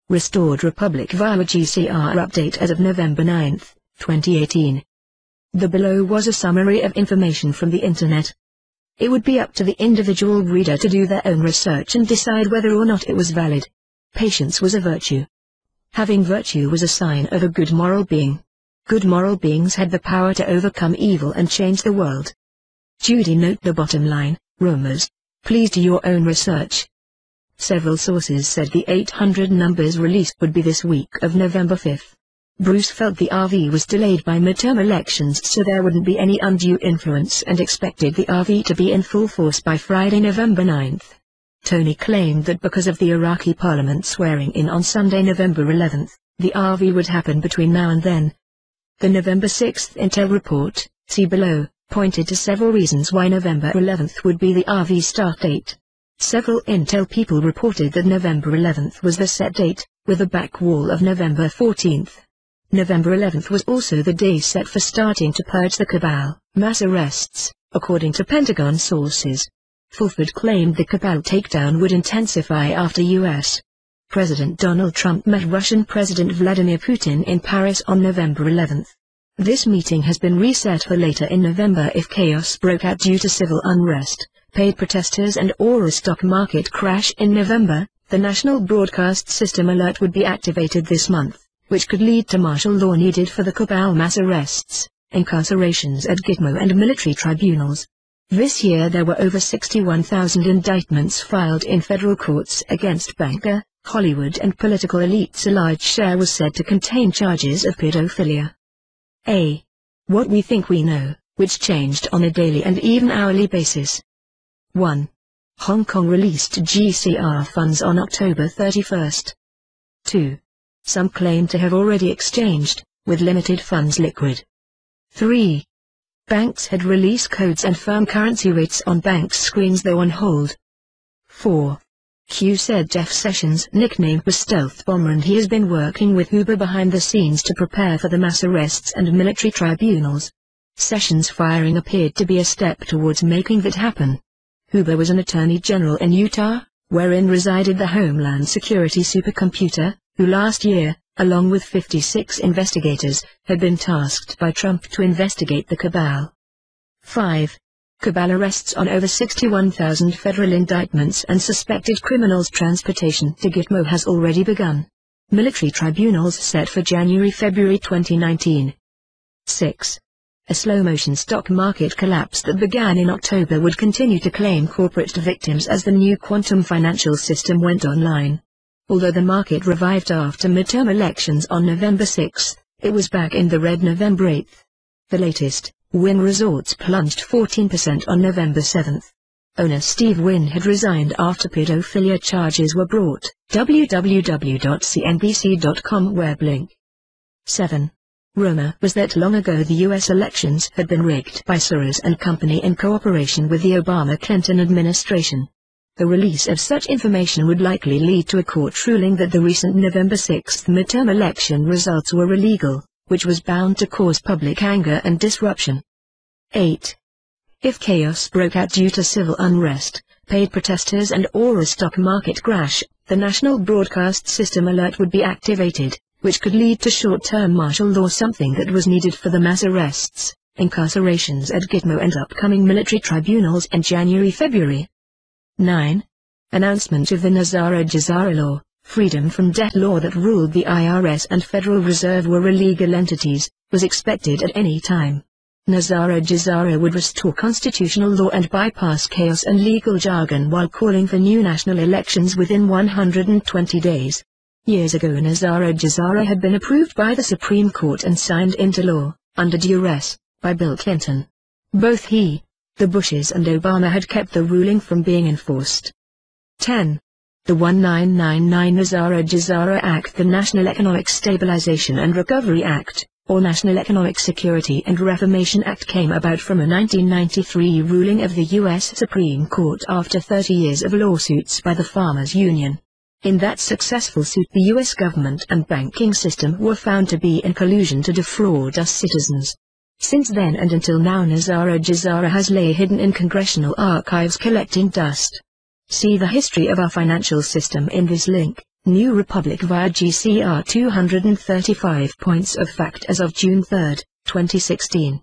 Restored Republic via GCR update as of November 9, 2018. The below was a summary of information from the internet. It would be up to the individual reader to do their own research and decide whether or not it was valid. Patience was a virtue. Having virtue was a sign of a good moral being. Good moral beings had the power to overcome evil and change the world. Judy, note the bottom line, rumors. Please do your own research. Several sources said the 800 numbers release would be this week of November 5. Bruce felt the RV was delayed by midterm elections so there wouldn't be any undue influence and expected the RV to be in full force by Friday, November 9. Tony claimed that because of the Iraqi parliament swearing in on Sunday, November 11, the RV would happen between now and then. The November 6 Intel report, see below, pointed to several reasons why November 11 would be the RV start date. Several Intel people reported that November 11 was the set date, with a back wall of November 14. November 11 was also the day set for starting to purge the cabal, mass arrests, according to Pentagon sources. Fulford claimed the cabal takedown would intensify after U.S. President Donald Trump met Russian President Vladimir Putin in Paris on November 11. This meeting has been reset for later in November if chaos broke out due to civil unrest, paid protesters or a stock market crash in November. The National Broadcast System alert would be activated this month, which could lead to martial law needed for the cabal mass arrests, incarcerations at Gitmo and military tribunals. This year there were over 61,000 indictments filed in federal courts against banker, Hollywood and political elites. A large share was said to contain charges of pedophilia. A. What we think we know, which changed on a daily and even hourly basis. 1. Hong Kong released GCR funds on October 31. 2. Some claim to have already exchanged, with limited funds liquid. 3. Banks had release codes and firm currency rates on banks' screens though on hold. 4. Q said Jeff Sessions' nickname was Stealth Bomber and he has been working with Uber behind the scenes to prepare for the mass arrests and military tribunals. Sessions' firing appeared to be a step towards making that happen. Uber was an attorney general in Utah, wherein resided the Homeland Security supercomputer, who last year, along with 56 investigators, had been tasked by Trump to investigate the cabal. 5. Cabal arrests on over 61,000 federal indictments and suspected criminals. Transportation to Gitmo has already begun. Military tribunals set for January-February 2019. 6. A slow-motion stock market collapse that began in October would continue to claim corporate victims as the new quantum financial system went online. Although the market revived after midterm elections on November 6, it was back in the red November 8. The latest, Wynn Resorts plunged 14% on November 7. Owner Steve Wynn had resigned after pedophilia charges were brought. www.cnbc.com web link. 7. Rumor was that long ago the U.S. elections had been rigged by Soros and company in cooperation with the Obama-Clinton administration. The release of such information would likely lead to a court ruling that the recent November 6 midterm election results were illegal, which was bound to cause public anger and disruption. 8. If chaos broke out due to civil unrest, paid protesters or a stock market crash, the National Broadcast System alert would be activated, which could lead to short-term martial law, something that was needed for the mass arrests, incarcerations at Gitmo and upcoming military tribunals in January-February. 9. Announcement of the Nazara-Jazara law, freedom from debt law that ruled the IRS and Federal Reserve were illegal entities, was expected at any time. Nazara-Jazara would restore constitutional law and bypass chaos and legal jargon while calling for new national elections within 120 days. Years ago Nazara-Jazara had been approved by the Supreme Court and signed into law, under duress, by Bill Clinton. Both he, the Bushes and Obama had kept the ruling from being enforced. 10. The 1999 Nazara-Jazara Act, the National Economic Stabilization and Recovery Act, or National Economic Security and Reformation Act, came about from a 1993 ruling of the U.S. Supreme Court after 30 years of lawsuits by the Farmers Union. In that successful suit the U.S. government and banking system were found to be in collusion to defraud us citizens. Since then and until now Nazara-Jazara has lay hidden in congressional archives collecting dust. See the history of our financial system in this link. New Republic via GCR 235 points of fact as of June 3, 2016.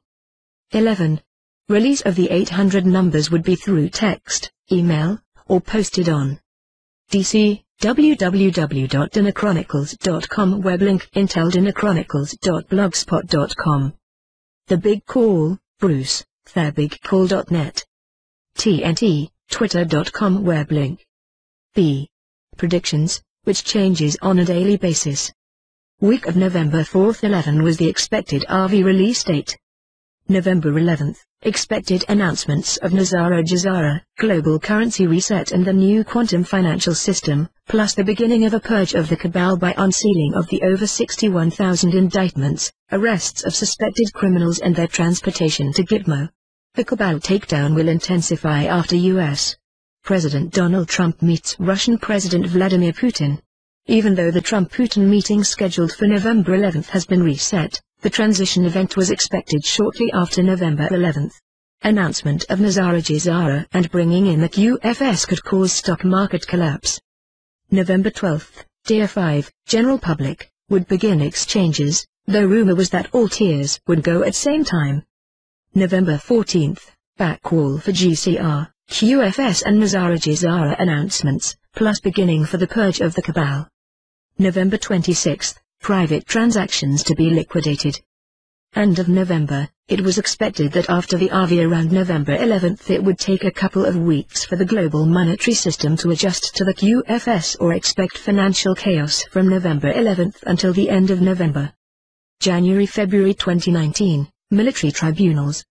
11. Release of the 800 numbers would be through text, email, or posted on DC, www.dinachronicles.com web link inteldinachronicles.blogspot.com. The Big Call, Bruce, thebigcall.net. TNT, twitter.com web link. B. Predictions, which changes on a daily basis. Week of November 4th 11 was the expected RV release date. November 11th, expected announcements of GCR, global currency reset and the new quantum financial system, plus the beginning of a purge of the cabal by unsealing of the over 61,000 indictments, arrests of suspected criminals and their transportation to Gitmo. The cabal takedown will intensify after U.S. President Donald Trump meets Russian President Vladimir Putin. Even though the Trump-Putin meeting scheduled for November 11 has been reset, the transition event was expected shortly after November 11. Announcement of GCR and bringing in the QFS could cause stock market collapse. November 12, Tier 5, General Public, would begin exchanges, though rumor was that all tiers would go at same time. November 14, backcall for GCR, QFS and GCR announcements, plus beginning for the purge of the cabal. November 26, private transactions to be liquidated. End of November, it was expected that after the RV around November 11 it would take a couple of weeks for the global monetary system to adjust to the QFS or expect financial chaos from November 11 until the end of November. January-February 2019, military tribunals.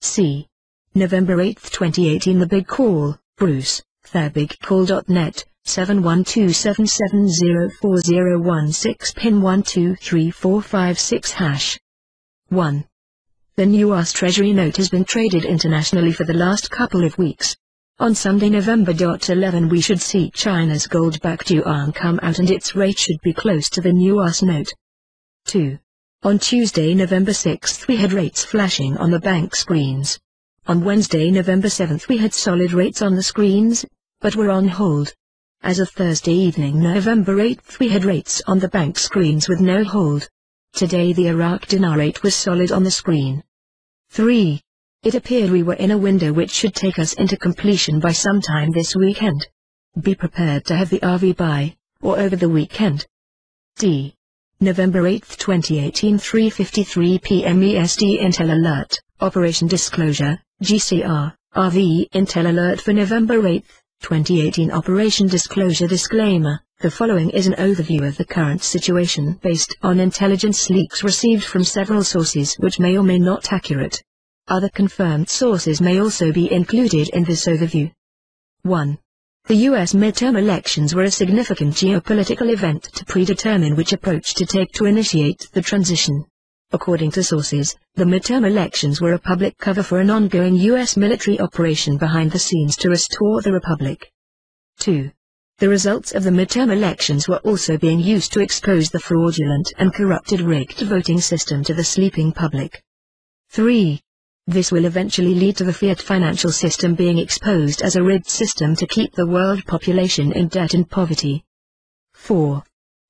C. November 8, 2018 The Big Call, Bruce, thebigcall.net, 71277040016 pin 123456 #1. The new US Treasury note has been traded internationally for the last couple of weeks. On Sunday November 11 we should see China's gold-backed yuan come out and its rate should be close to the new US note. 2. On Tuesday November 6 we had rates flashing on the bank screens. On Wednesday November 7 we had solid rates on the screens, but were on hold. As of Thursday evening November 8 we had rates on the bank screens with no hold. Today the Iraq dinar rate was solid on the screen. 3. It appeared we were in a window which should take us into completion by sometime this weekend. Be prepared to have the RV by, or over the weekend. D. November 8, 2018 3:53 p.m. EST Intel Alert, Operation Disclosure, GCR, RV Intel Alert for November 8, 2018 Operation Disclosure Disclaimer. The following is an overview of the current situation based on intelligence leaks received from several sources which may or may not accurate. Other confirmed sources may also be included in this overview. 1. The U.S. midterm elections were a significant geopolitical event to predetermine which approach to take to initiate the transition. According to sources, the midterm elections were a public cover for an ongoing U.S. military operation behind the scenes to restore the republic. 2. The results of the midterm elections were also being used to expose the fraudulent and corrupted rigged voting system to the sleeping public. 3. This will eventually lead to the fiat financial system being exposed as a rigged system to keep the world population in debt and poverty. 4.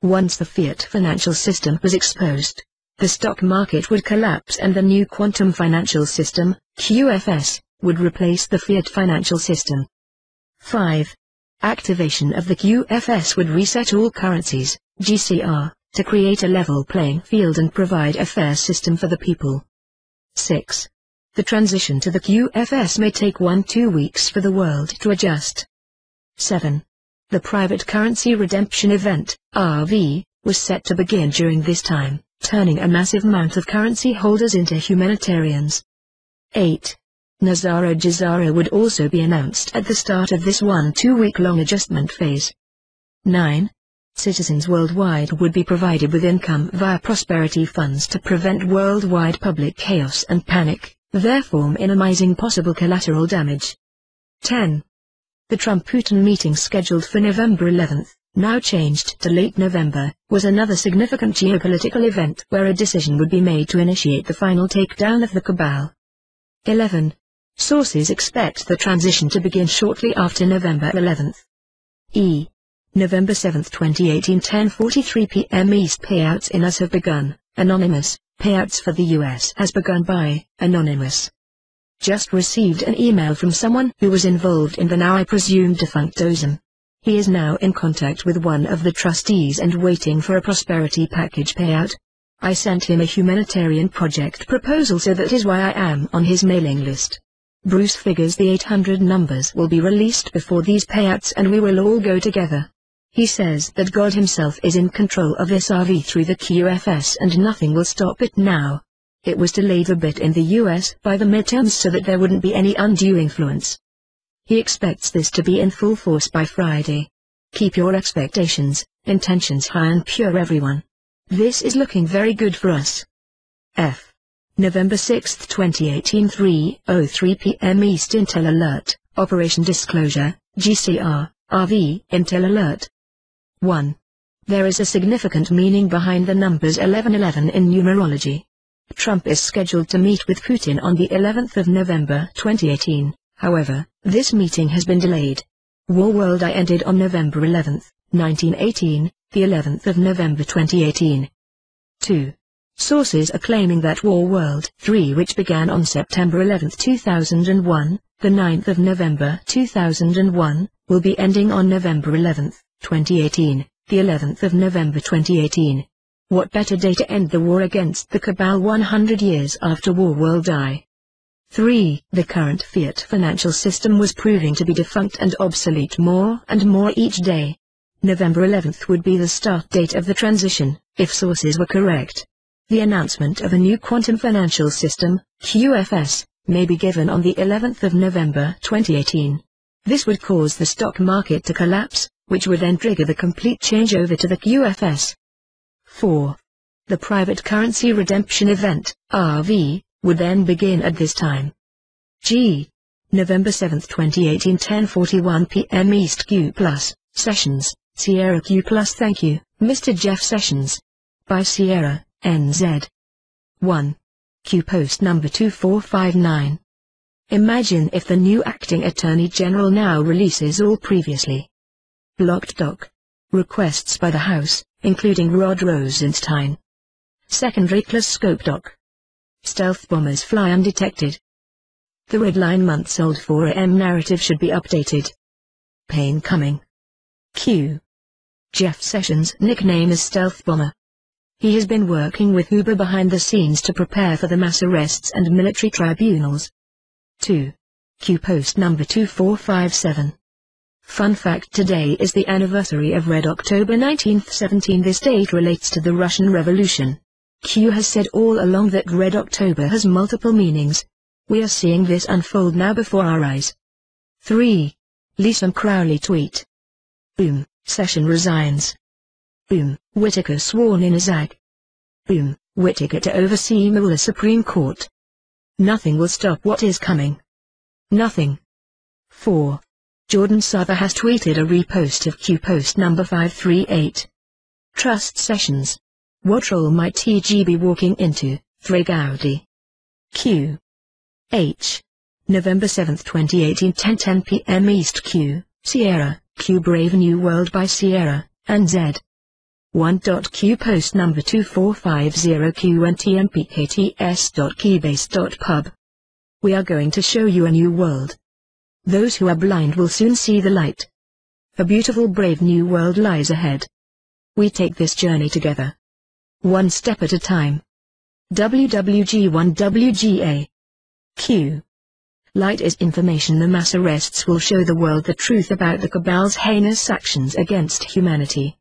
Once the fiat financial system was exposed, the stock market would collapse and the new quantum financial system, QFS, would replace the fiat financial system. 5. Activation of the QFS would reset all currencies, GCR, to create a level playing field and provide a fair system for the people. 6. The transition to the QFS may take 1-2 weeks for the world to adjust. 7. The private currency redemption event, RV, was set to begin during this time, turning a massive amount of currency holders into humanitarians. 8. GCR would also be announced at the start of this 1-2 week-long adjustment phase. 9. Citizens worldwide would be provided with income via prosperity funds to prevent worldwide public chaos and panic, therefore minimizing possible collateral damage. 10. The Trump-Putin meeting scheduled for November 11, now changed to late November, was another significant geopolitical event where a decision would be made to initiate the final takedown of the cabal. 11. Sources expect the transition to begin shortly after November 11. November 7, 2018, 10:43 p.m. East. Payouts in US have begun. Anonymous. Payouts for the US has begun by Anonymous. Just received an email from someone who was involved in the now I presume defunct OSM. He is now in contact with one of the trustees and waiting for a prosperity package payout. I sent him a humanitarian project proposal, so that is why I am on his mailing list. Bruce figures the 800 numbers will be released before these payouts and we will all go together. He says that God himself is in control of this RV through the QFS and nothing will stop it now. It was delayed a bit in the US by the midterms so that there wouldn't be any undue influence. He expects this to be in full force by Friday. Keep your expectations, intentions high and pure, everyone. This is looking very good for us. F. November 6, 2018, 3:03 p.m. East. Intel Alert, Operation Disclosure, GCR, RV. Intel Alert. 1. There is a significant meaning behind the numbers 1111 in numerology. Trump is scheduled to meet with Putin on the 11th of November 2018, however, this meeting has been delayed. War World I ended on November 11, 1918, the 11th of November 2018. 2. Sources are claiming that War World 3, which began on September 11, 2001, the 9th of November 2001, will be ending on November 11, 2018, the 11th of November 2018. What better day to end the war against the cabal 100 years after War World I? 3. The current fiat financial system was proving to be defunct and obsolete more and more each day. November 11th would be the start date of the transition, if sources were correct. The announcement of a new quantum financial system, QFS, may be given on the 11th of November 2018. This would cause the stock market to collapse, which would then trigger the complete changeover to the QFS. 4. The private currency redemption event, RV, would then begin at this time. G. November 7, 2018, 10:41 p.m. East. Q+, Sessions, Sierra Q+. Thank you, Mr. Jeff Sessions. By Sierra, NZ. 1. Q post number 2459. Imagine if the new acting Attorney General now releases all previously blocked doc requests by the House, including Rod Rosenstein. Secondary scope doc. Stealth bombers fly undetected. The red line months-old 4am narrative should be updated. Pain coming. Q. Jeff Sessions' nickname is Stealth Bomber. He has been working with Uber behind the scenes to prepare for the mass arrests and military tribunals. 2. Q post number 2457. Fun fact: today is the anniversary of Red October 1917. This date relates to the Russian Revolution. Q has said all along that Red October has multiple meanings. We are seeing this unfold now before our eyes. 3. Lisa Crowley tweet. Boom, Session resigns. Boom, Whitaker sworn in as AG. Boom, Whitaker to oversee Mueller Supreme Court. Nothing will stop what is coming. Nothing. 4. Jordan Sava has tweeted a repost of Q post number 538. Trust Sessions. What role might TG be walking into, Thray Gowdy? Q. H. November 7, 2018, 10:10 p.m. East. Q. Sierra, Q Brave New World by Sierra, and Z. 1. Q post number 2450 and tmpkts.keybase.pub. We are going to show you a new world. Those who are blind will soon see the light. A beautiful brave new world lies ahead. We take this journey together. One step at a time. WWG1WGA. Q. Light is information. The mass arrests will show the world the truth about the cabal's heinous actions against humanity.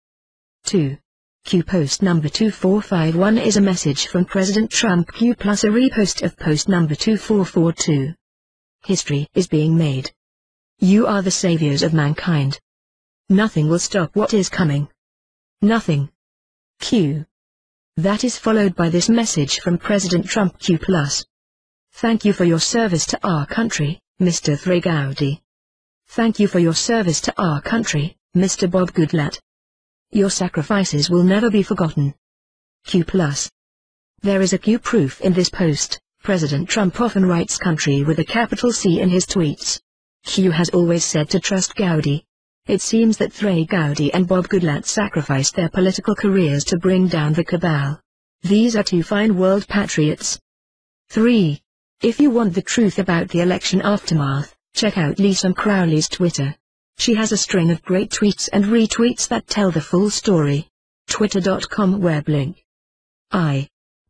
2. Q post number 2451 is a message from President Trump. Q plus a repost of post number 2442. History is being made. You are the saviors of mankind. Nothing will stop what is coming. Nothing. Q. That is followed by this message from President Trump. Q plus. Thank you for your service to our country, Mr. Thray Gowdy. Thank you for your service to our country, Mr. Bob Goodlatte. Your sacrifices will never be forgotten. Q plus. There is a Q proof in this post. President Trump often writes country with a capital C in his tweets. Q has always said to trust Gowdy. It seems that Trey Gowdy and Bob Goodlatte sacrificed their political careers to bring down the cabal. These are two fine world patriots. 3. If you want the truth about the election aftermath, check out Lisa Crowley's Twitter. She has a string of great tweets and retweets that tell the full story. Twitter.com web link.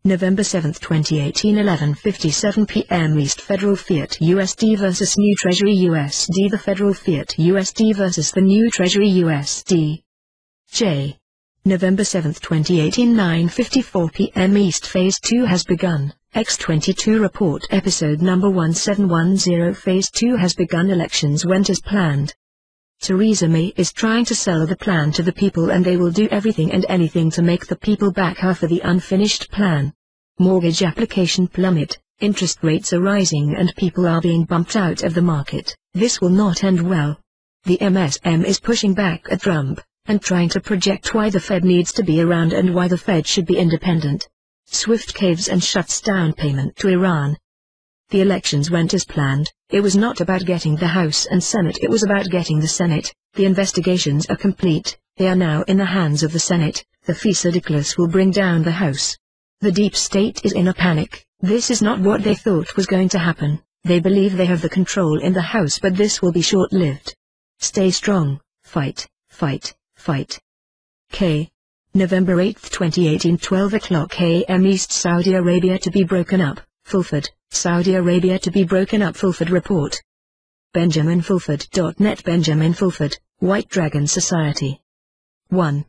November 7, 2018, 11:57 p.m. East. Federal Fiat USD vs New Treasury USD. The Federal Fiat USD vs the New Treasury USD. J. November 7, 2018, 9:54 p.m. East. Phase 2 has begun. X22 Report Episode Number 1710. Phase 2 has begun. Elections went as planned. Theresa May is trying to sell the plan to the people, and they will do everything and anything to make the people back her for the unfinished plan. Mortgage application plummet, interest rates are rising and people are being bumped out of the market. This will not end well. The MSM is pushing back at Trump, and trying to project why the Fed needs to be around and why the Fed should be independent. SWIFT caves and shuts down payment to Iran. The elections went as planned. It was not about getting the House and Senate, it was about getting the Senate. The investigations are complete, they are now in the hands of the Senate. The FISA will bring down the House. The deep state is in a panic. This is not what they thought was going to happen. They believe they have the control in the House, but this will be short-lived. Stay strong, fight, fight, fight. K. November 8, 2018, 12 o'clock a.m. East. Saudi Arabia to be broken up. Fulford, Saudi Arabia to be broken up. Fulford Report. BenjaminFulford.net. Benjamin Fulford, White Dragon Society. 1.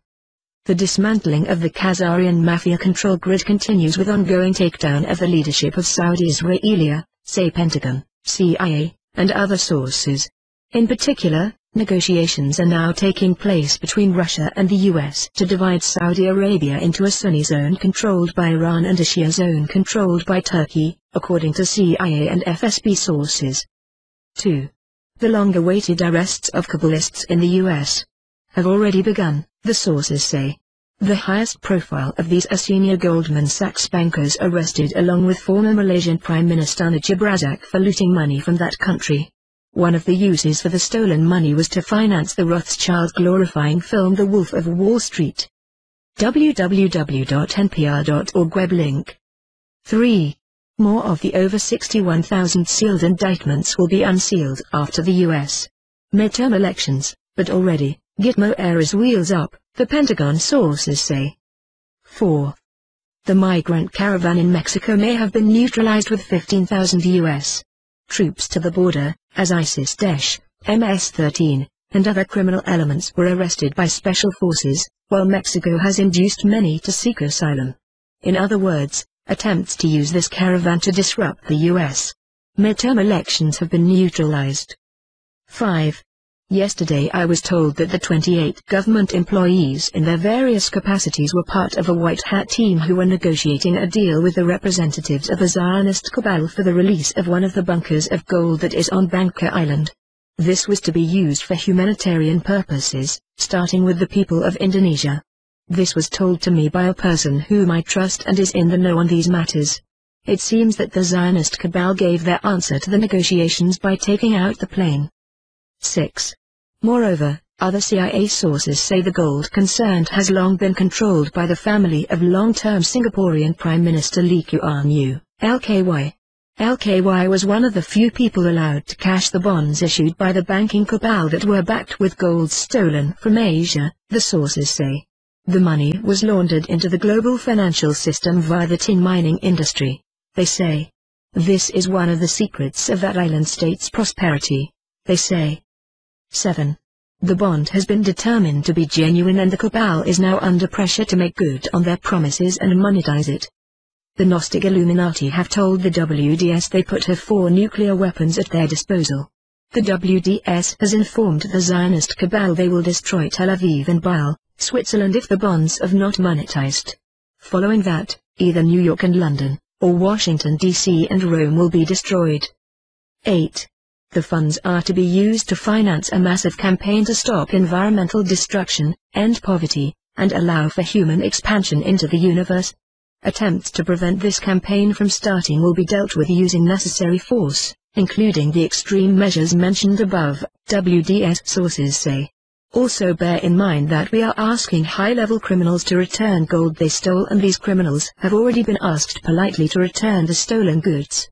The dismantling of the Khazarian mafia control grid continues with ongoing takedown of the leadership of Saudi Israelia, say Pentagon, CIA, and other sources. In particular, negotiations are now taking place between Russia and the US to divide Saudi Arabia into a Sunni zone controlled by Iran and a Shia zone controlled by Turkey, according to CIA and FSB sources. 2. The long-awaited arrests of Kabbalists in the US have already begun, the sources say. The highest profile of these are senior Goldman Sachs bankers arrested, along with former Malaysian Prime Minister Najib Razak for looting money from that country. One of the uses for the stolen money was to finance the Rothschild-glorifying film The Wolf of Wall Street. www.npr.org web link. 3. More of the over 61,000 sealed indictments will be unsealed after the U.S. midterm elections, but already, Gitmo era's wheels up, the Pentagon sources say. 4. The migrant caravan in Mexico may have been neutralized with 15,000 U.S. troops to the border, as ISIS-Daesh, MS-13, and other criminal elements were arrested by special forces, while Mexico has induced many to seek asylum. In other words, attempts to use this caravan to disrupt the U.S. midterm elections have been neutralized. 5. Yesterday I was told that the 28 government employees in their various capacities were part of a white hat team who were negotiating a deal with the representatives of the Zionist cabal for the release of one of the bunkers of gold that is on Bangka Island. This was to be used for humanitarian purposes, starting with the people of Indonesia. This was told to me by a person whom I trust and is in the know on these matters. It seems that the Zionist cabal gave their answer to the negotiations by taking out the plane. 6. Moreover, other CIA sources say the gold concerned has long been controlled by the family of long-term Singaporean Prime Minister Lee Kuan Yew, LKY. LKY was one of the few people allowed to cash the bonds issued by the banking cabal that were backed with gold stolen from Asia, the sources say. The money was laundered into the global financial system via the tin mining industry, they say. This is one of the secrets of that island state's prosperity, they say. 7. The bond has been determined to be genuine and the cabal is now under pressure to make good on their promises and monetize it. The Gnostic Illuminati have told the WDS they put her 4 nuclear weapons at their disposal. The WDS has informed the Zionist cabal they will destroy Tel Aviv and Basel, Switzerland if the bonds are not monetized. Following that, either New York and London, or Washington D.C. and Rome will be destroyed. 8. The funds are to be used to finance a massive campaign to stop environmental destruction, end poverty, and allow for human expansion into the universe. Attempts to prevent this campaign from starting will be dealt with using necessary force, including the extreme measures mentioned above, WDS sources say. Also bear in mind that we are asking high-level criminals to return gold they stole, and these criminals have already been asked politely to return the stolen goods.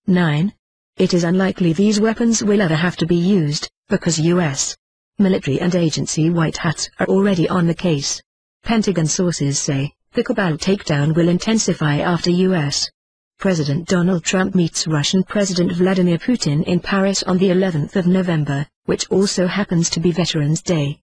9. It is unlikely these weapons will ever have to be used, because U.S. military and agency white hats are already on the case. Pentagon sources say, the Cabal takedown will intensify after U.S. President Donald Trump meets Russian President Vladimir Putin in Paris on the 11th of November, which also happens to be Veterans Day.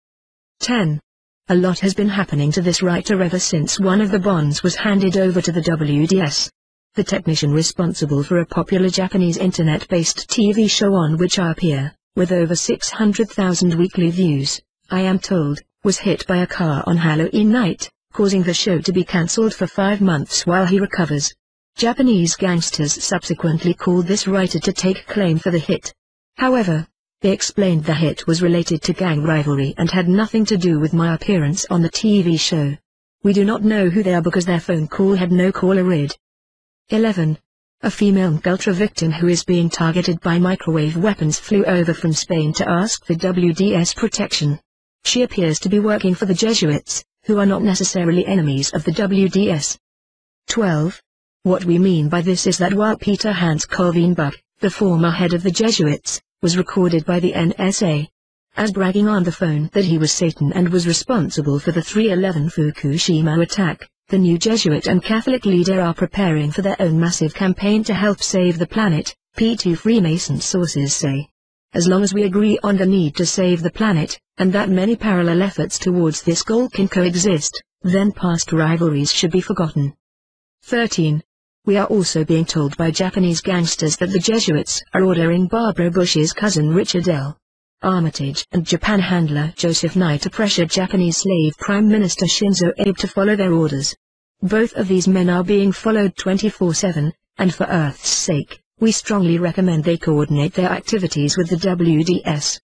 10. A lot has been happening to this writer ever since one of the bonds was handed over to the WDS. The technician responsible for a popular Japanese internet-based TV show on which I appear, with over 600,000 weekly views, I am told, was hit by a car on Halloween night, causing the show to be cancelled for 5 months while he recovers. Japanese gangsters subsequently called this writer to take claim for the hit. However, they explained the hit was related to gang rivalry and had nothing to do with my appearance on the TV show. We do not know who they are because their phone call had no caller ID. 11. A female Ultra victim who is being targeted by microwave weapons flew over from Spain to ask for WDS protection. She appears to be working for the Jesuits, who are not necessarily enemies of the WDS. 12. What we mean by this is that while Peter Hans Calvinbach, the former head of the Jesuits, was recorded by the NSA as bragging on the phone that he was Satan and was responsible for the 3/11 Fukushima attack, the new Jesuit and Catholic leader are preparing for their own massive campaign to help save the planet, P2 Freemason sources say. As long as we agree on the need to save the planet, and that many parallel efforts towards this goal can coexist, then past rivalries should be forgotten. 13. We are also being told by Japanese gangsters that the Jesuits are ordering Barbara Bush's cousin Richard L. Armitage and Japan handler Joseph Nye to pressure Japanese slave Prime Minister Shinzo Abe to follow their orders. Both of these men are being followed 24/7, and for Earth's sake, we strongly recommend they coordinate their activities with the WDS.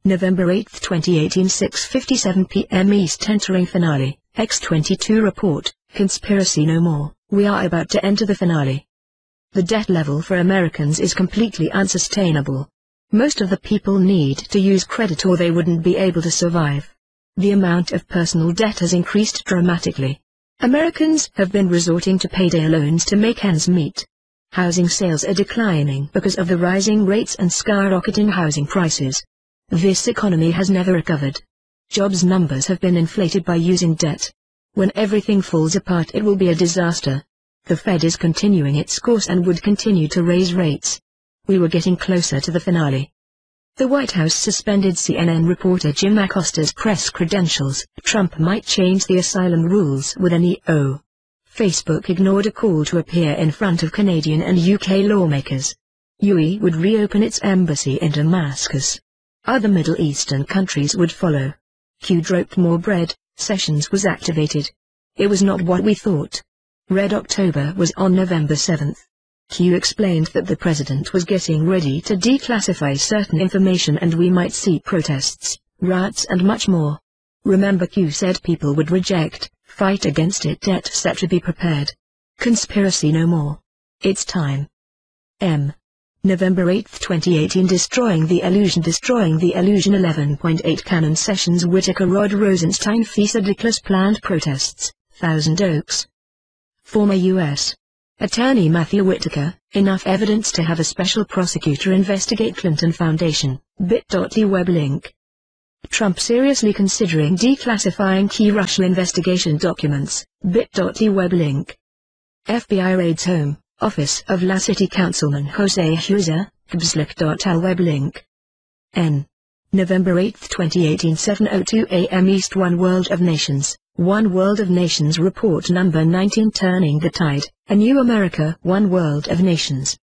November 8, 2018 6:57 p.m. East. Entering finale, X22 report, Conspiracy no more, we are about to enter the finale. The debt level for Americans is completely unsustainable. Most of the people need to use credit or they wouldn't be able to survive. The amount of personal debt has increased dramatically. Americans have been resorting to payday loans to make ends meet. Housing sales are declining because of the rising rates and skyrocketing housing prices. This economy has never recovered. Jobs numbers have been inflated by using debt. When everything falls apart, it will be a disaster. The Fed is continuing its course and would continue to raise rates. We were getting closer to the finale. The White House suspended CNN reporter Jim Acosta's press credentials. Trump might change the asylum rules with an EO. Facebook ignored a call to appear in front of Canadian and UK lawmakers. UE would reopen its embassy in Damascus. Other Middle Eastern countries would follow. Q dropped more bread. Sessions was activated. It was not what we thought. Red October was on November 7th. Q explained that the president was getting ready to declassify certain information and we might see protests, riots and much more. Remember, Q said people would reject, fight against it, set to be prepared. Conspiracy no more. It's time. November 8, 2018 Destroying the Illusion 11.8 Cannon Sessions Whitaker Rod Rosenstein FISA Dickless planned protests, Thousand Oaks. Former U.S. Attorney Matthew Whitaker, enough evidence to have a special prosecutor investigate Clinton Foundation, bit.ly web link. Trump seriously considering declassifying key Russian investigation documents, bit.ly web link. FBI raids home. Office of La City Councilman Jose Huiza, Kbslik.al web link. November 8, 2018 7:02 a.m. East. One World of Nations, One World of Nations Report Number 19 Turning the Tide, A New America. One World of Nations.